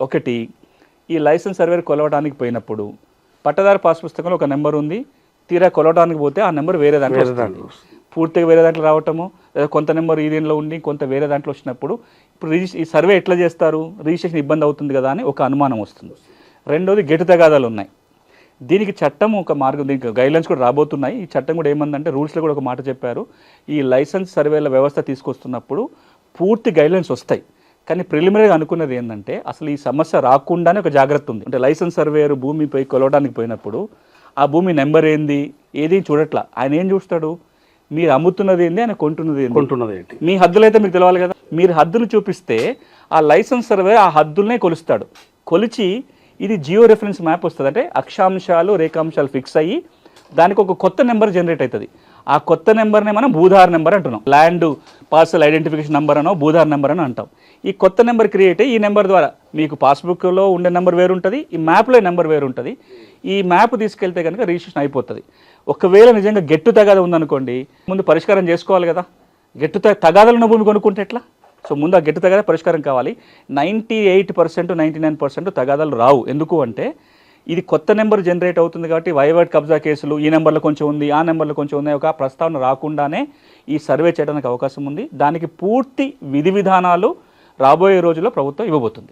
ఒకటి, ఈ licence surveyor కొలవడానికి పోయినప్పుడు పట్టదారు పాస్ పుస్తకంలో ఒక నెంబర్ ఉంది, తీరా కొలవడానికి పోతే ఆ నెంబర్ వేరే దాంట్లో వస్తుంది. పూర్తిగా వేరే దాంట్లో రావటము, లేదా కొంత నెంబర్ ఈ దీనిలో ఉండి కొంత వేరే దాంట్లో వచ్చినప్పుడు ఇప్పుడు ఈ సర్వే ఎట్లా చేస్తారు, రిజిస్ట్రేషన్ ఇబ్బంది అవుతుంది కదా అని ఒక అనుమానం వస్తుంది. రెండోది గెటు తగాదాలు ఉన్నాయి. దీనికి చట్టం ఒక మార్గం, దీనికి గైడ్లైన్స్ కూడా రాబోతున్నాయి. ఈ చట్టం కూడా ఏమందంటే రూల్స్లో కూడా ఒక మాట చెప్పారు, ఈ లైసెన్స్ సర్వేల వ్యవస్థ తీసుకొస్తున్నప్పుడు పూర్తి గైడ్లైన్స్ వస్తాయి. కానీ ప్రిలిమినరీగా అనుకున్నది ఏంటంటే అసలు ఈ సమస్య రాకుండానే ఒక జాగ్రత్త ఉంది. అంటే లైసెన్స్ సర్వేయర్ భూమిపై కొలవడానికి పోయినప్పుడు ఆ భూమి నెంబర్ ఏంది ఏది చూడట్లా. ఆయన ఏం చూస్తాడు, మీరు అమ్ముతున్నది ఏంది, ఆయన కొంటున్నది ఏంటి, మీ హద్దులు అయితే మీకు తెలవాలి కదా. మీరు హద్దులు చూపిస్తే ఆ లైసెన్స్ సర్వే ఆ హద్దులనే కొలుస్తాడు. కొలిచి ఇది జియో రెఫరెన్స్ మ్యాప్ వస్తుంది. అంటే అక్షాంశాలు రేఖాంశాలు ఫిక్స్ అయ్యి దానికి ఒక కొత్త నెంబర్ జనరేట్ అవుతుంది. ఆ కొత్త నెంబర్నే మనం భూధార్ నెంబర్ అంటున్నాం. ల్యాండ్ పార్సల్ ఐడెంటిఫికేషన్ నెంబర్ అనో భూధార్ నెంబర్ అని అంటాం. ఈ కొత్త నెంబర్ క్రియేట్ అయ్యి ఈ నెంబర్ ద్వారా మీకు పాస్బుక్లో ఉండే నెంబర్ వేరు ఉంటుంది, ఈ మ్యాప్లో నెంబర్ వేరు ఉంటుంది. ఈ మ్యాప్ తీసుకెళ్తే కనుక రిజిస్ట్రేషన్ అయిపోతుంది. ఒకవేళ నిజంగా గెట్టు తగాద ఉందనుకోండి, ముందు పరిష్కారం చేసుకోవాలి కదా. గెట్టు తగాదలున్న భూమి కొనుక్కుంటే ఎట్లా? సో ముందు ఆ గెట్టు తగాద పరిష్కారం కావాలి. 98% 99% తగాదాలు రావు. ఎందుకు అంటే ఇది కొత్త నెంబర్ జనరేట్ అవుతుంది కాబట్టి వైవర్డ్ కబ్జా కేసులు ఈ నెంబర్లో కొంచెం ఉంది, ఆ నెంబర్లో కొంచెం ఉంది, ఒక ప్రస్తావన రాకుండానే ఈ సర్వే చేయడానికి అవకాశం ఉంది. దానికి పూర్తి విధి విధానాలు రాబోయే రోజుల్లో ప్రభుత్వం ఇవ్వబోతుంది.